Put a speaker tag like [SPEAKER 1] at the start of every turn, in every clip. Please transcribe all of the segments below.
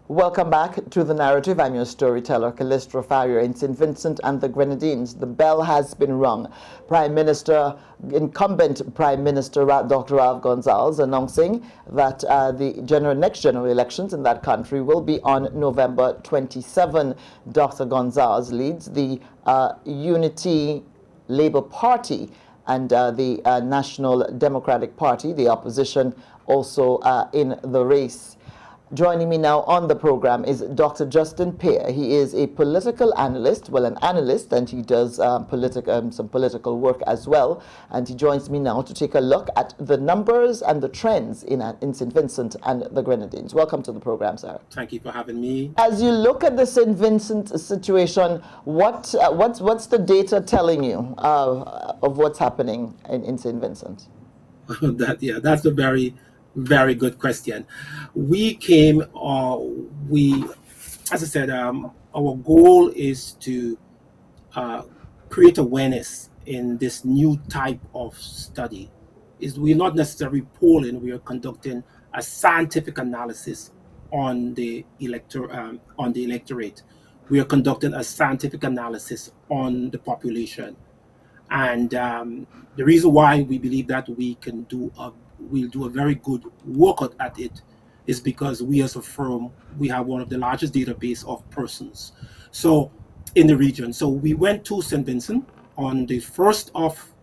[SPEAKER 1] Welcome back to The Narrative. I'm your storyteller, Callistra Farrier. In St Vincent and the Grenadines, the bell has been rung. Incumbent Prime Minister Dr. Ralph Gonsalves announcing that the next general elections in that country will be on November 27. Dr. Gonsalves leads the Unity Labour Party and the National Democratic Party, the opposition, also in the race. Joining me now on the program is Dr. Justin Pierre. He is a political analyst, an analyst, and he does some political work as well. And he joins me now to take a look at the numbers and the trends in St. Vincent and the Grenadines. Welcome to the program, sir.
[SPEAKER 2] Thank you for having me.
[SPEAKER 1] As you look at the St. Vincent situation, what's the data telling you of what's happening in St. Vincent?
[SPEAKER 2] That's a very, very good question. We came, as I said, our goal is to create awareness in this new type of study. We're not necessarily polling; we are conducting a scientific analysis on the electorate. We are conducting a scientific analysis on the population, and the reason why we believe that we'll do a very good workout at it is because we as a firm, we have one of the largest database of persons in the region. So we went to St. Vincent on the 1st of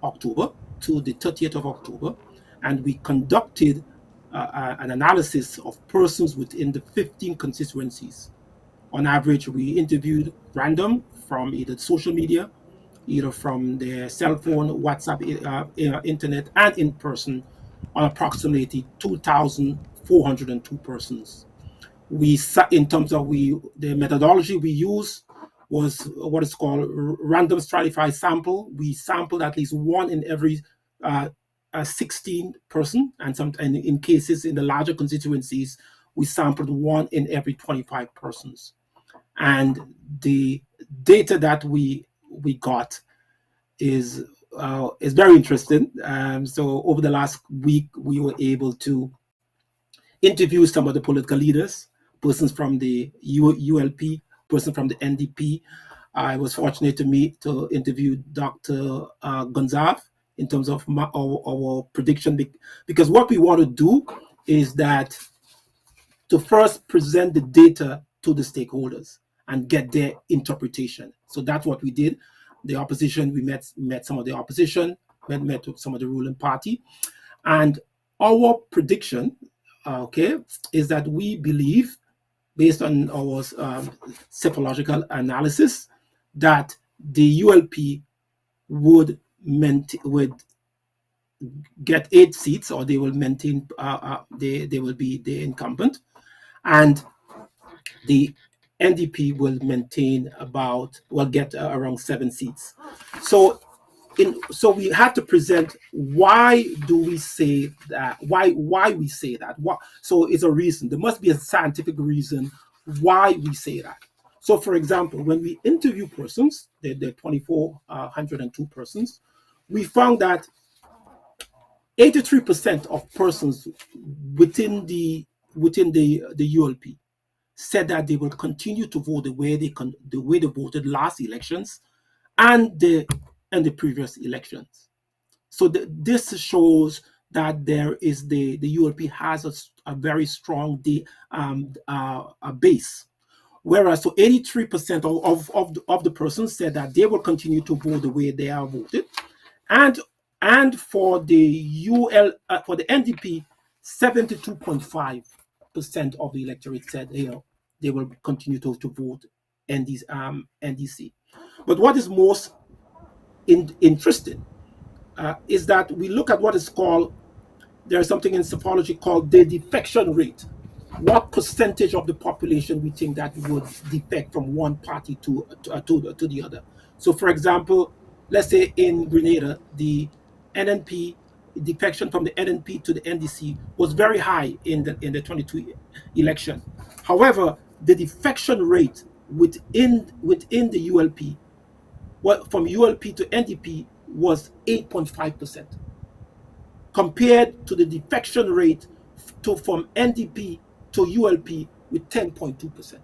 [SPEAKER 2] October to the 30th of October, and we conducted an analysis of persons within the 15 constituencies. On average, we interviewed random from either social media, either from their cell phone, WhatsApp, internet, and in person, on approximately 2,402 persons. In terms of the methodology we use was what is called random stratified sample. We sampled at least one in every 16 person, and in cases in the larger constituencies, we sampled one in every 25 persons. And the data that we got is very interesting. So over the last week, we were able to interview some of the political leaders, persons from the ULP, persons from the NDP. I was fortunate to interview Dr. Gonsalves in terms of our prediction, because what we want to do is that to first present the data to the stakeholders and get their interpretation. So that's what we did. The opposition, we met some of the opposition, met with some of the ruling party, and our prediction, is that we believe, based on our psychological analysis, that the ULP would get 8 seats, or they will maintain. They will be the incumbent, and the NDP will get around 7 seats. So we have to present why do we say that, why we say that. So it's a reason. There must be a scientific reason why we say that. So for example, when we interview persons, the 2,402 persons, we found that 83% of persons within the ULP said that they will continue to vote the way they voted last elections and the previous elections. So this shows that the ULP has a very strong base. Whereas 83% of the persons said that they will continue to vote the way they are voted, and for the NDP, 72.5% of the electorate said they will continue to vote NDC. But what is most interesting is that we look at what is called, there's something in psychology called the defection rate. What percentage of the population we think that would defect from one party to the other? So, for example, let's say in Grenada, the NNP defection from the NNP to the NDC was very high in the 22 election. However, the defection rate within the ULP, from ULP to NDP, was 8.5%, compared to the defection rate from NDP to ULP with 10.2%.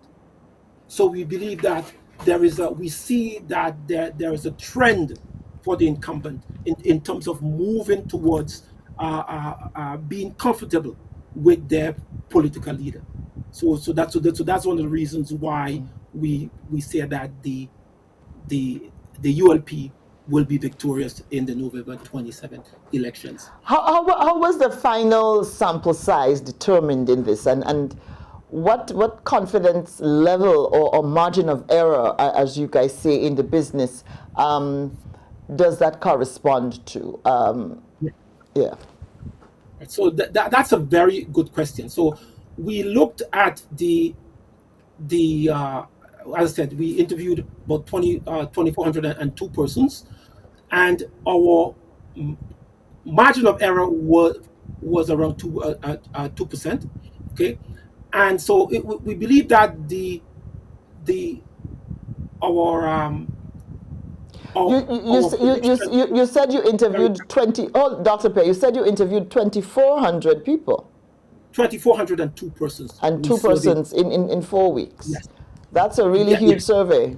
[SPEAKER 2] So we believe that we see that there is a trend for the incumbent in terms of moving towards being comfortable with their political leader. So that's one of the reasons why we say that the ULP will be victorious in the November 27th elections.
[SPEAKER 1] How was the final sample size determined in this, and what confidence level or margin of error, as you guys say in the business, does that correspond to? Yeah.
[SPEAKER 2] So that's a very good question. So we looked at the as I said, we interviewed about 2,402 persons, and our margin of error was around 2%. Okay, and so we believe that the our
[SPEAKER 1] You said you interviewed 20. Oh, Dr. Pierre, you said you interviewed 2,400 people.
[SPEAKER 2] 2,402 persons.
[SPEAKER 1] And two persons in 4 weeks.
[SPEAKER 2] Yes.
[SPEAKER 1] That's a really huge survey.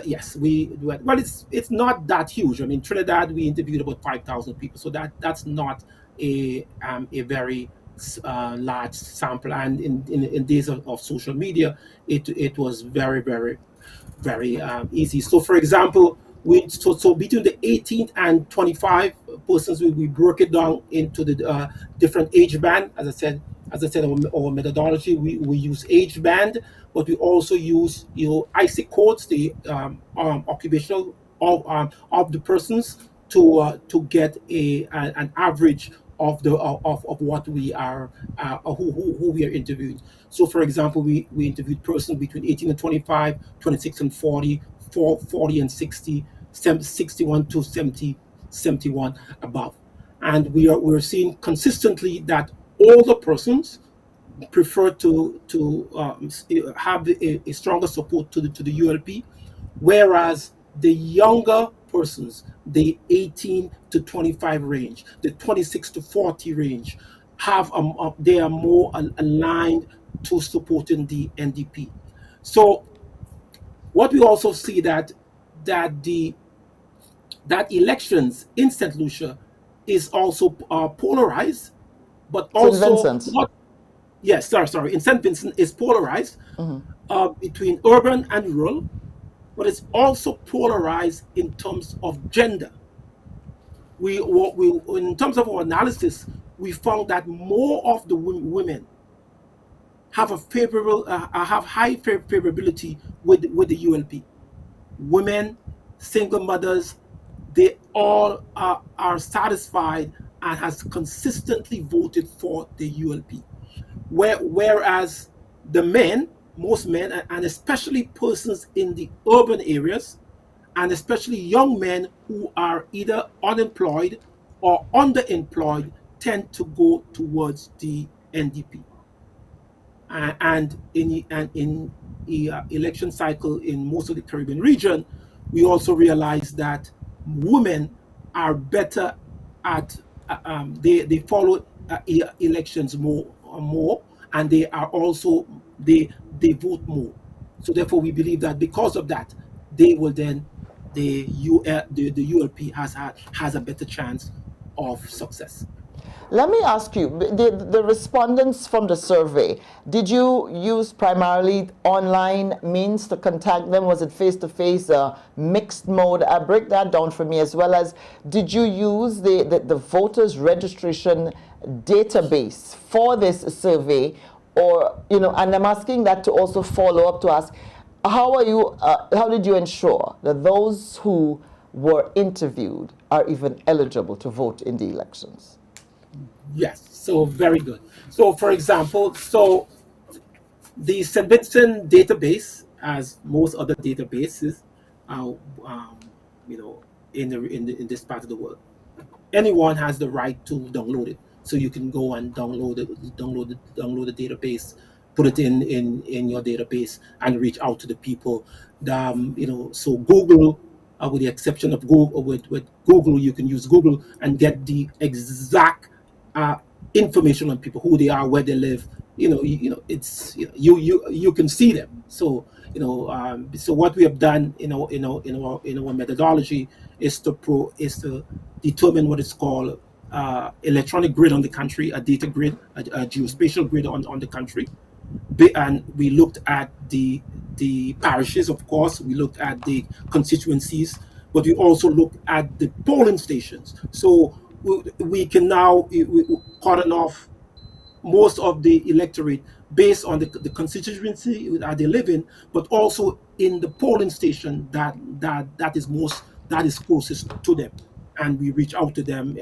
[SPEAKER 2] Yes. Well, it's not that huge. I mean, Trinidad, we interviewed about 5,000 people, so that's not a very large sample. And in days of social media, it was very, very, very easy. So, for example, so between the 18th and 25 persons, we broke it down into the different age band. As I said, our methodology, we use age band, but we also use IC codes, the occupational of the persons to get an average of what we are who we are interviewing. So, for example, we interviewed persons between 18 and 25, 26 and 40, 40 and 60, 61 to 70, 71 above, and we're seeing consistently that older persons prefer to have a stronger support to the ULP, whereas the younger persons, the 18 to 25 range, the 26 to 40 range, they are more aligned to supporting the NDP. So what we also see that elections in St. Lucia is also polarized, but also
[SPEAKER 1] St. Vincent.
[SPEAKER 2] Yes, sorry. In St. Vincent is polarized between urban and rural, but it's also polarized in terms of gender. In terms of our analysis, we found that more of the women have have high favorability with the ULP. Women, single mothers, they all are satisfied and has consistently voted for the ULP. Whereas the men, most men, and especially persons in the urban areas, and especially young men who are either unemployed or underemployed, tend to go towards the NDP. And in the election cycle in most of the Caribbean region, we also realize that women are better at they follow elections more, and they are also they vote more. So therefore, we believe that because of that, they will then the ULP has a better chance of success.
[SPEAKER 1] Let me ask you, the respondents from the survey, did you use primarily online means to contact them? Was it face-to-face, mixed mode? Break that down for me, as well as did you use the voters registration database for this survey? Or, and I'm asking that to also follow up to ask, how did you ensure that those who were interviewed are even eligible to vote in the elections?
[SPEAKER 2] Yes, so very good. So, for example, the St. Vincent database, as most other databases, in this part of the world, anyone has the right to download it. So you can go and download the database, put it in your database, and reach out to the people. So Google, with the exception of Google, with Google, you can use Google and get the exact information on people, who they are, where they live, it's you can see them. So so what we have done in our methodology is to determine what is called electronic grid on the country, a data grid, a geospatial grid on the country. And we looked at the parishes, of course. We looked at the constituencies, but we also looked at the polling stations. So we can now cordon off most of the electorate based on the constituency that they live in, but also in the polling station that is closest to them. And we reach out to them.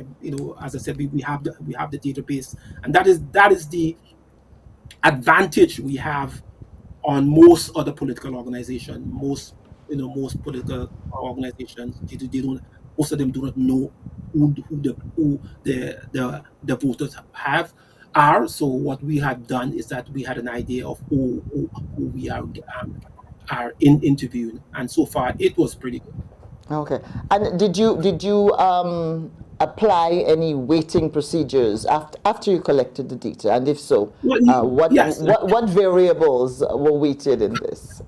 [SPEAKER 2] As I said, we have the database, and that is the advantage we have on most other political organization. Most political organizations, they don't. Most of them do not know who the voters are. So what we have done is that we had an idea of who we are interviewing, and so far it was pretty good.
[SPEAKER 1] Okay. And did you apply any weighting procedures after you collected the data? And if so,
[SPEAKER 2] Well,
[SPEAKER 1] what
[SPEAKER 2] yes.
[SPEAKER 1] what variables were weighted in this?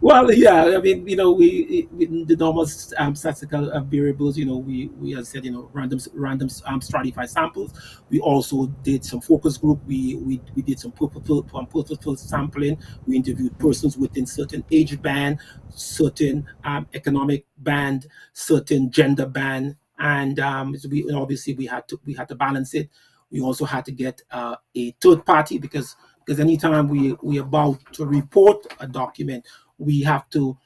[SPEAKER 2] Well, yeah, I mean, we the normal statistical variables, we as I said, random stratified samples. We also did some focus group. We did some purposeful sampling. We interviewed persons within certain age band, certain economic band, certain gender band, and so obviously we had to balance it. We also had to get a third party, because anytime we about to report a document, we have to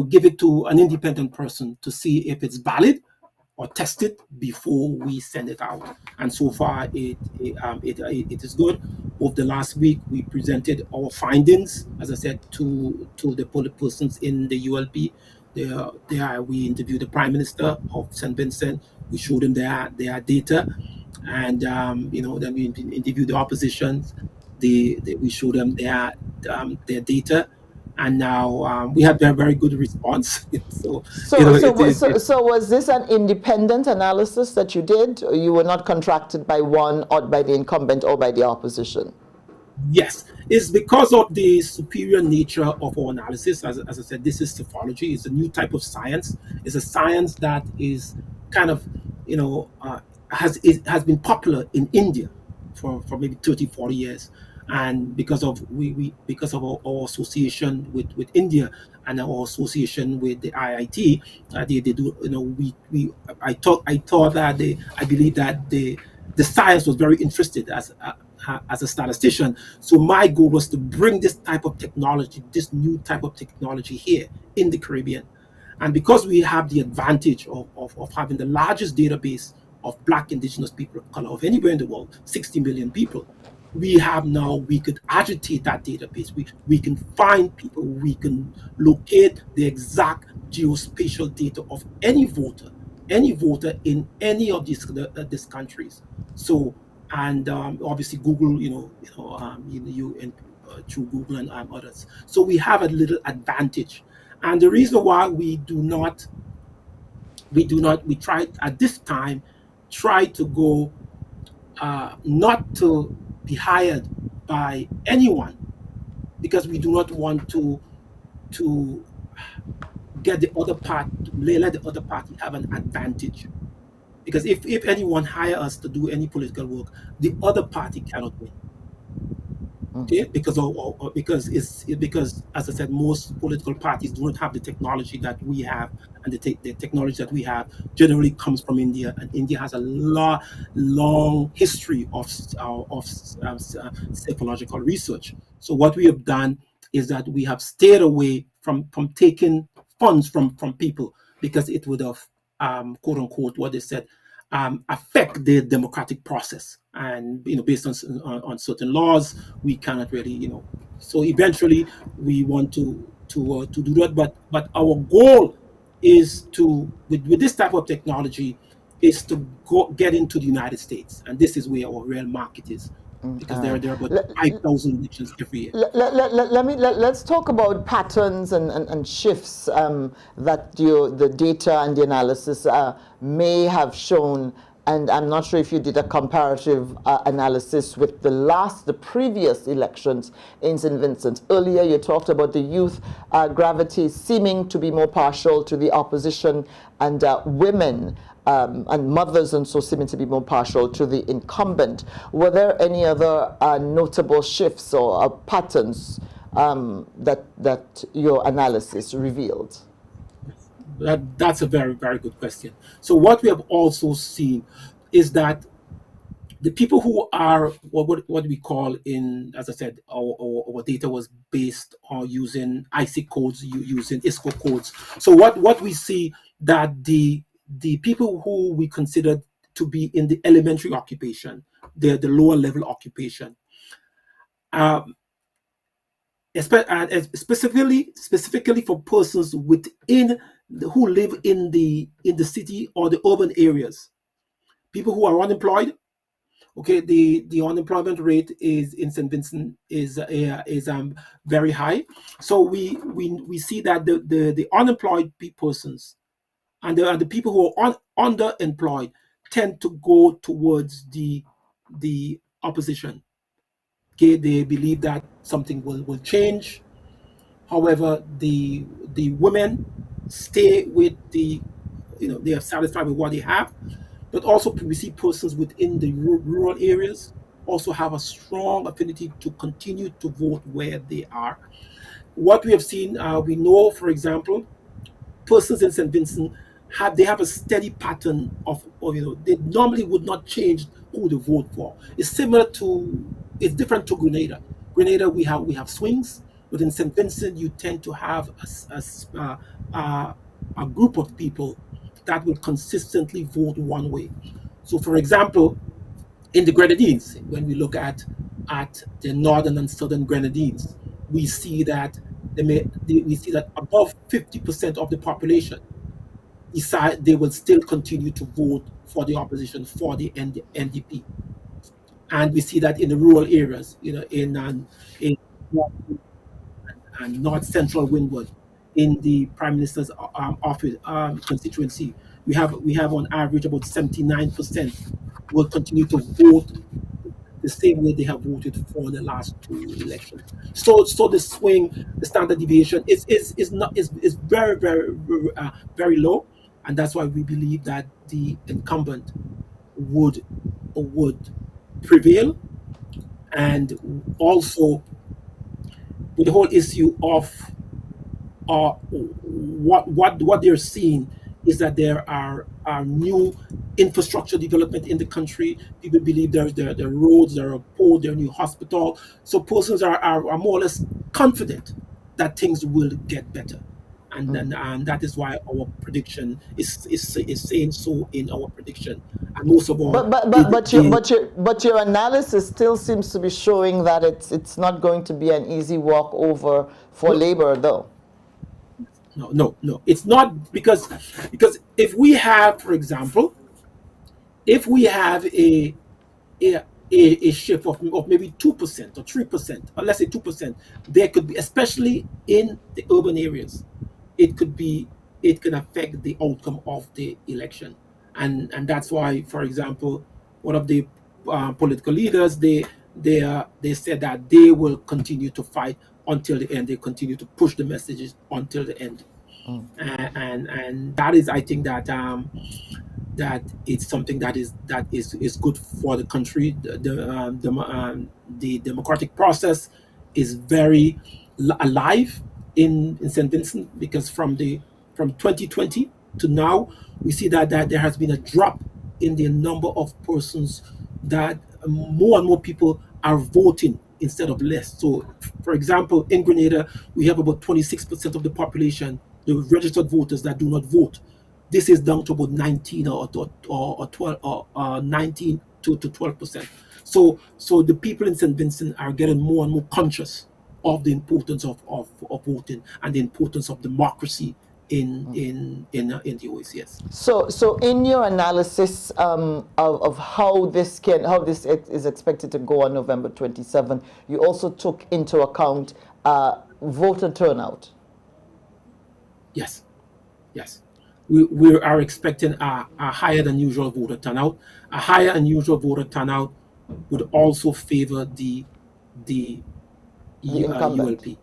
[SPEAKER 2] give it to an independent person to see if it's valid or test it before we send it out. And so far, it is good. Over the last week, we presented our findings, as I said, to the persons in the ULP. We interviewed the Prime Minister of St Vincent. We showed them their data, and then we interviewed the opposition. We showed them their data, and now we had very, very good response. So
[SPEAKER 1] So so
[SPEAKER 2] it,
[SPEAKER 1] wa-
[SPEAKER 2] it,
[SPEAKER 1] so
[SPEAKER 2] it
[SPEAKER 1] so was this an independent analysis that you did? Or you were not contracted by one or by the incumbent or by the opposition?
[SPEAKER 2] Yes, it's because of the superior nature of our analysis. As I said, this is psephology. It's a new type of science. It's a science that is kind of, has been popular in India for maybe 30, 40 years. And because of because of our association with India, and our association with the IIT, they do, I thought that I believe that the science was very interested as a statistician. So my goal was to bring this type of technology, this new type of technology here in the Caribbean. And because we have the advantage of having the largest database of Black indigenous people of color of anywhere in the world, 60 million people, we could agitate that database. We can find people, we can locate the exact geospatial data of any voter in any of these countries. So, and obviously Google, and through Google and others. So we have a little advantage, and the reason why we try at this time try to go not to be hired by anyone, because we do not want to get the other part let the other party have an advantage. Because if anyone hire us to do any political work, the other party cannot win. Okay, because as I said, most political parties do not have the technology that we have, and the technology that we have generally comes from India, and India has a long history of psychological research. So what we have done is that we have stayed away from taking funds from people, because it would have, quote unquote, what they said, affect the democratic process. And based on certain laws, we cannot really, So eventually, we want to do that. But our goal is to, with this type of technology, is to get into the United States, and this is where our real market is, because
[SPEAKER 1] All
[SPEAKER 2] there
[SPEAKER 1] right.
[SPEAKER 2] there are about
[SPEAKER 1] Let,
[SPEAKER 2] 5,000 elections every year.
[SPEAKER 1] let's talk about patterns and shifts that the data and the analysis may have shown and I'm not sure if you did a comparative analysis with the previous elections in St. Vincent. Earlier, you talked about the youth gravity seeming to be more partial to the opposition, and women and mothers and so seeming to be more partial to the incumbent. Were there any other notable shifts or patterns that your analysis revealed?
[SPEAKER 2] That's a very, very good question. So what we have also seen is that the people who are what we call in, as I said, our data was based on using IC codes, using ISCO codes. So what we see that the people who we considered to be in the elementary occupation, the lower level occupation, um, specifically for persons within who live in the city or the urban areas, people who are unemployed. Okay, the unemployment rate is in St. Vincent is very high. So we see that the unemployed persons and the people who are underemployed tend to go towards the opposition. Okay, they believe that something will change. However, the women stay with they are satisfied with what they have. But also we see persons within the rural areas also have a strong affinity to continue to vote where they are. What we have seen, we know, for example, persons in St. Vincent have a steady pattern of they normally would not change who they vote for. It's different to Grenada. Grenada we have swings, but in St. Vincent you tend to have a group of people that will consistently vote one way. So, for example, in the Grenadines, when we look at the northern and southern Grenadines, we see that we see that above 50% of the population decide they will still continue to vote for the opposition, for the NDP. And we see that in the rural areas, in and north central Windward, in the Prime Minister's office constituency, we have on average about 79% will continue to vote the same way they have voted for the last two elections. So the swing, the standard deviation is very, very low, and that's why we believe that the incumbent would prevail. And also with the whole issue of what they're seeing is that there are new infrastructure development in the country. People believe there are roads, there are ports, there are new hospital. So persons are more or less confident that things will get better. And then that is why our prediction is saying so in our prediction. And most of all,
[SPEAKER 1] But your analysis still seems to be showing that it's not going to be an easy walk over for
[SPEAKER 2] no,
[SPEAKER 1] Labour, though.
[SPEAKER 2] no, it's not, because if we have, for example, if we have a, a shift of maybe 2% or 3%, or let's say 2%, there could be, especially in the urban areas, it can affect the outcome of the election. And that's why, for example, one of the political leaders, they said that they will continue to fight until the end. They continue to push the messages until the end. And that is, I think, that it's something that is good for the country. The democratic process is very alive in St. Vincent, because from 2020 to now, we see that there has been a drop in the number of persons that more and more people are voting instead of less. So, for example, in Grenada, we have about 26% of the population, the registered voters, that do not vote. This is down to about 19 or 12 or 19 to 12%. So the people in St. Vincent are getting more and more conscious of the importance of voting and the importance of democracy in the OACS.
[SPEAKER 1] So in your analysis of how this is expected to go on November 27, you also took into account voter turnout.
[SPEAKER 2] Yes, yes. we are expecting a higher than usual voter turnout. A higher than usual voter turnout would also favor the
[SPEAKER 1] The incumbent.
[SPEAKER 2] ULP.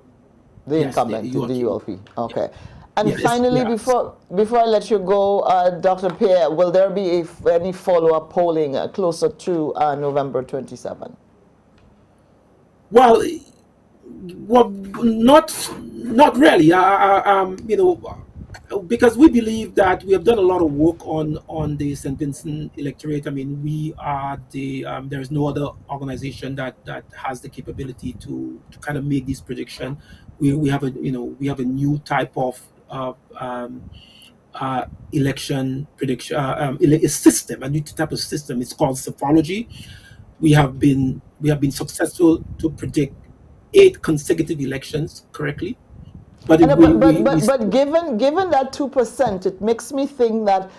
[SPEAKER 1] The
[SPEAKER 2] Yes, the
[SPEAKER 1] incumbent, the
[SPEAKER 2] ULP.
[SPEAKER 1] ULP.
[SPEAKER 2] Yeah,
[SPEAKER 1] Okay. And
[SPEAKER 2] yeah,
[SPEAKER 1] finally, before I let you go, Dr. Pierre, will there be any follow-up polling closer to November 27?
[SPEAKER 2] Well, not really. Because we believe that we have done a lot of work on the St Vincent electorate. I mean, we are there is no other organization that has the capability to kind of make this prediction. We have a new type of election prediction a system, a new type of system. It's called psephology. We have been successful to predict 8 consecutive elections correctly, but
[SPEAKER 1] And,
[SPEAKER 2] we
[SPEAKER 1] but given that 2%, it makes me think that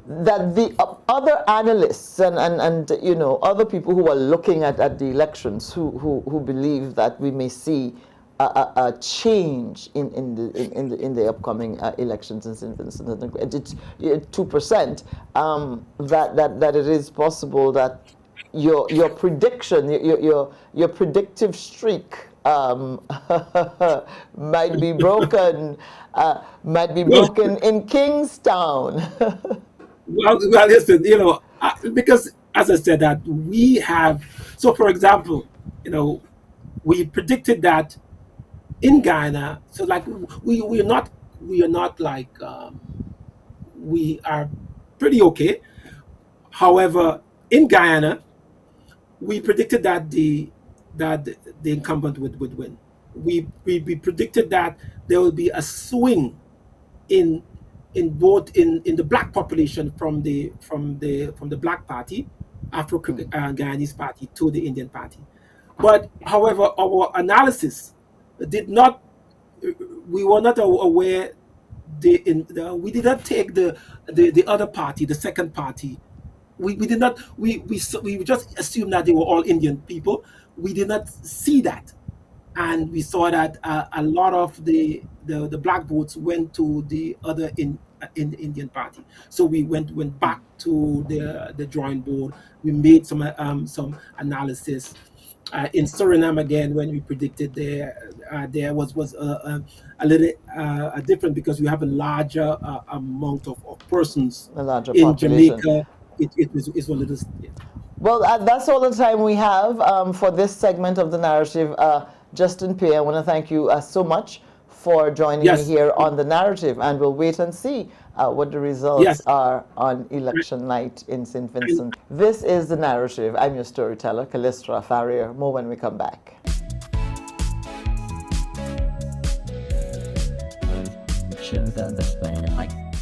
[SPEAKER 1] the other analysts and other people who are looking at the elections who believe that we may see a change in the upcoming elections in St. Vincent. It's 2%. That it is possible that your prediction, your predictive streak might be broken,
[SPEAKER 2] well,
[SPEAKER 1] in Kingstown.
[SPEAKER 2] listen, because as I said that we have. So, for example, we predicted that in Ghana. So, like, we are not like we are pretty okay. However, in Guyana, we predicted that the incumbent would win. We predicted that there will be a swing in both in the black population from the black party, Afro Guyanese party, to the Indian party. But however, our analysis did not. We were not aware. We did not take the other party, the second party. We did not. We just assumed that they were all Indian people. We did not see that, and we saw that a lot of the black votes went to the other in the Indian party. So we went back to the drawing board. We made some analysis. In Suriname again, when we predicted there was a little different, because we have a larger amount of persons.
[SPEAKER 1] A larger
[SPEAKER 2] In
[SPEAKER 1] population.
[SPEAKER 2] Jamaica, it's a little, yeah.
[SPEAKER 1] Well, that's all the time we have for this segment of the narrative. Justin Pierre, I want to thank you so much for joining me
[SPEAKER 2] Yes,
[SPEAKER 1] here on the narrative, and we'll wait and see what the results
[SPEAKER 2] yes.
[SPEAKER 1] are on election night in St. Vincent. This is the narrative. I'm your storyteller, Callistra Farrier. More when we come back.
[SPEAKER 3] Show that